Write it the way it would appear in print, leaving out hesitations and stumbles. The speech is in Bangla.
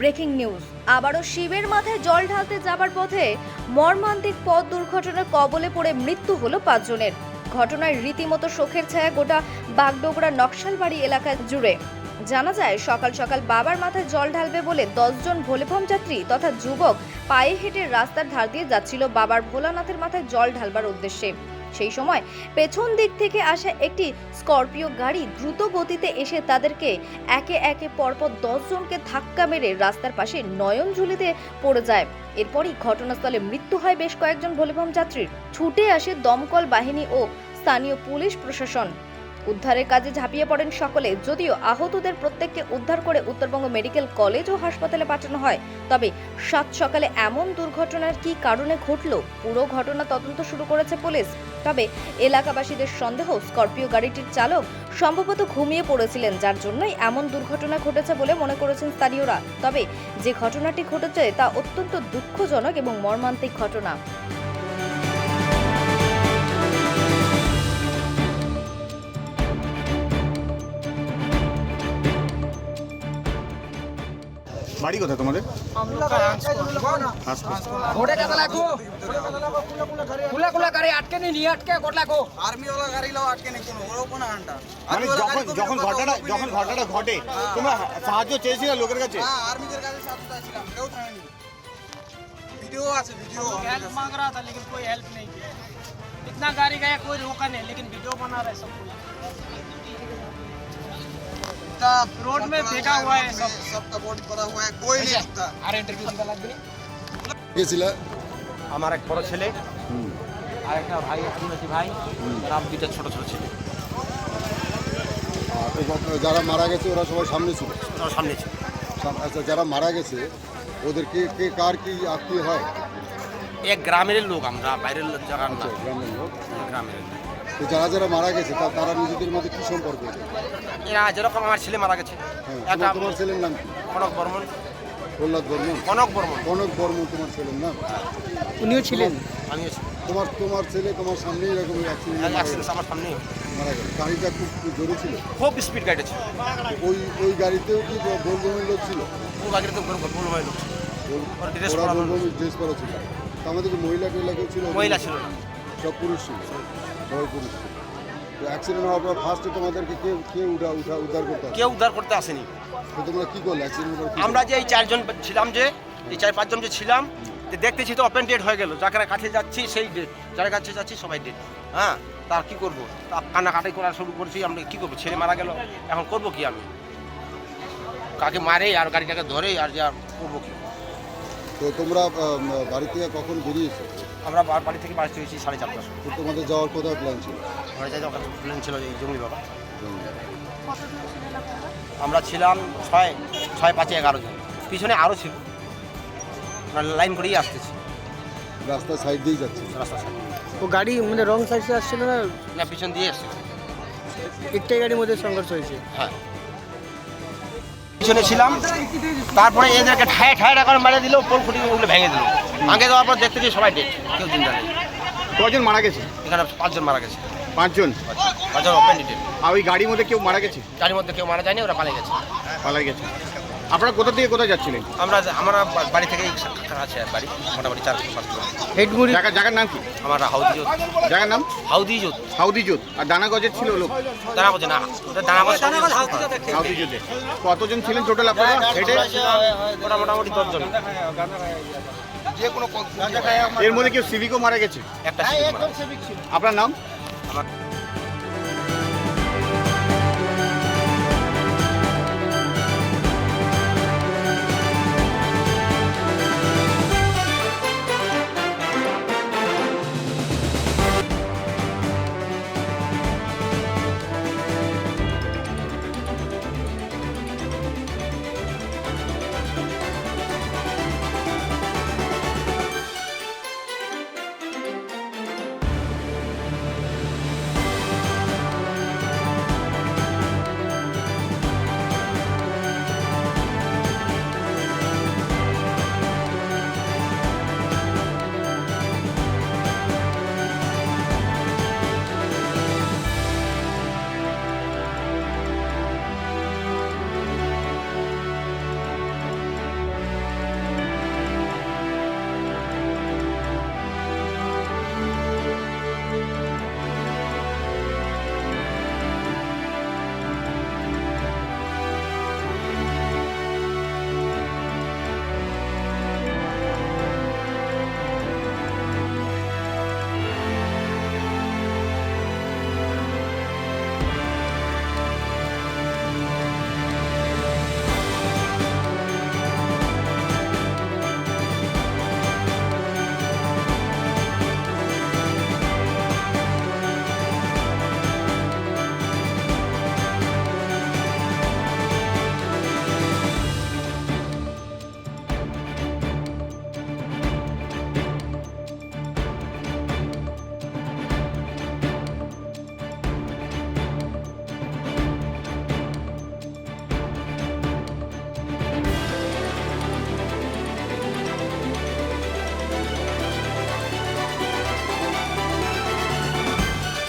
Breaking news. আবারও শিবের মাথায় জল ঢালতে যাবার পথে মর্মান্তিক পথ দুর্ঘটনার কবলে পড়ে মৃত্যু হলো 5 জনের। ঘটনায় রীতিমতো শোকের ছায়া গোটা বাগডোগরা নকশালবাড়ি এলাকা জুড়ে। জানা যায়, সকাল সকাল বাবার মাথায় জল ঢালবে বলে 10 জন ভোলেবম যাত্রী তথা যুবক পায়ে হেঁটে রাস্তার ধার দিয়ে যাচ্ছিল বাবার ভোলানাথের মাথায় জল ঢালবার উদ্দেশ্যে। সেই সময় পেছন দিক থেকে আসা একটি স্করপিও গাড়ি দ্রুত গতিতে এসে তাদেরকে একে একে পরপর 10 জনকে ধাক্কা মেরে রাস্তার পাশে নয়নঝুলিতে পড়ে যায়। এরপরই ঘটনাস্থলে মৃত্যু হয় বেশ কয়েকজন ভোলেবম যাত্রীর। ছুটে আসে দমকল বাহিনী ও স্থানীয় পুলিশ প্রশাসন। উদ্ধারের কাজে ঝাঁপিয়ে পড়েন সকলে। যদিও আহতদের প্রত্যেককে উদ্ধার করে উত্তরবঙ্গ মেডিকেল কলেজ ও হাসপাতালে পাঠানো হয়। তবে সাত সকালে এমন দুর্ঘটনার কী কারণে ঘটল, পুরো ঘটনা তদন্ত শুরু করেছে পুলিশ। তবে এলাকাবাসীদের সন্দেহ, স্করপিও গাড়িটির চালক সম্ভবত ঘুমিয়ে পড়েছিলেন, যার জন্যই এমন দুর্ঘটনা ঘটেছে বলে মনে করেছেন স্থানীয়রা। তবে যে ঘটনাটি ঘটেছে তা অত্যন্ত দুঃখজনক এবং মর্মান্তিক ঘটনা। বাড়ি কোথায় তোমাদের? মানে যখন ঘটনাটা ঘটে তোমরা সাহায্য চেয়েছিলে লোকের কাছে? आर्मी के साथ ছিলাম, কেউ থামেনি। ভিডিও আছে, ভিডিও हेल्प मांग रहा था लेकिन कोई हेल्प नहीं किया। इतना गाड़ी गया, कोई रोका नहीं, लेकिन वीडियो बना रहे सब। रोड में फेंका हुआ है सब, सबका बोर्ड पड़ा हुआ है, कोई नहीं रुकता। আর ইন্টারভিউ দিতে লাগবে না। গেছিল আমার এক বড় ছেলে আর একটা ভাই, আদিবাসী ভাই, আর দুইটা ছোট ছোট ছেলে। যারা মারা গেছে ওরা সবাই সামনে ছিল? তার সামনে ছিল। আচ্ছা, যারা মারা গেছে ওদেরকে কে কার কি আত্মীয় হয়? এক গ্রামের লোক, আমরা বাইরের লোক যারা না, গ্রামের লোক। গ্রামের লোক। তো যারা যারা মারা গেছে তারা নিজেদের মধ্যে কি সম্পর্ক? এরা যেরকম আমার ছেলে মারা গেছে, একটা তোমার ছেলের নাম কি? কনক বর্মন। প্রহ্লাদ বর্মন? কনক বর্মন। কনক বর্মন তোমার ছেলের নাম? উনিও ছিলেন। আমিও ছিলাম। তোমার ছেলে তোমার সামনেই এরকম অ্যাক্সিডেন্ট আমার সামনেই মারা গেল। গাড়িটা খুব জোরে ছিল? খুব স্পিড গাড়ি ছিল। ওই গাড়িতেও কি বলবমের লোক ছিল? ও গাড়িতে তো বলবো লোক ছিল। ওর ড্রেস ওরা পরা লোক। বলবমের ড্রেস পরা ছিল। তো আমাদের কি মহিলা কেউ ছিল? মহিলা ছিল না, সব পুরুষ ছিল, সবাই পুরুষ ছিল। তো অ্যাক্সিডেন্ট হওয়ার পর ফার্স্টে তোমাদেরকে কে উদ্ধার করতে হবে? কেউ উদ্ধার করতে আসেনি। তো তোমরা কি করলে অ্যাক্সিডেন্ট করে? আমরা যে এই 4 জন ছিলাম, যে এই 4-5 জন যে ছিলাম, যে দেখতেছি তো ওপেন ডেট হয়ে গেল। যারা কাছে যাচ্ছি সেই ডেট, যারা কাছে যাচ্ছি সবাই ডেট। হ্যাঁ, তার কি করবো? কান্নাকাটি করা শুরু করছি। আমরা কি করবো? ছেলে মারা গেল, এখন করবো কি? আমি কাকে মারে আর গাড়িটাকে ধরে আর যা করবো কি? তো তোমরা বাড়ি থেকে কখন বেরিয়েছো? আমরা বাড়ি থেকে বাড়ি হয়েছি 4:30টার সময়। তো তোমাদের যাওয়ার কোথায় প্ল্যান ছিল? আমরা যাই ওখানে প্লেন ছিল এই জঙ্গলি বাবা। আমরা ছিলাম 6-5-11 জন। পিছনে আরও ছিল, আমরা লাইন করেই আসতেছি, রাস্তার সাইড দিয়েই যাচ্ছে। রাস্তার সামনে। ও গাড়ি মানে রং সাইডে আসছিল না, না পিছন দিয়ে আসছে। একটাই গাড়ির মধ্যে সংঘর্ষ হয়েছে। হ্যাঁ, পিছনে ছিলাম। তারপরে এদেরকে ঠায় করে মেরে দিল, পোল খুঁটি ওগুলো ভেঙে দিল। ভাঙে দেওয়ার পর দেখতে গিয়ে সবাই ডেট, কেউ জিন্দা নেই। কজন মারা গেছে? এখানে 5 জন মারা গেছে। 5 জন? 5 জন ওপেন ডিটেল। আর ওই গাড়ির মধ্যে কেউ মারা গেছে? গাড়ির মধ্যে কেউ মারা যায়নি, ওরা পালিয়ে গেছে। পালা গেছে। আপনারা কোথা থেকে কোথায় যাচ্ছিলেন? আমরা বাড়ি থেকে আছে বাড়ি, মোটামুটি 4-5 কিলো। হেডমুড়ি জায়গার নাম কি? আমার হাউদিজোত। জায়গার নাম হাউদিজোত। হাউদিজোত। আর দানাগজের ছিল লোক? দানা করছে না, ওটা দানা করছে। হাউদিজোতে কতজন ছিলেন টোটাল আপনারা হেঁটে? ওটা মোটামুটি 10 জন। এর মধ্যে কেউ সিভিকও মারা গেছে? একটা আপনার নাম?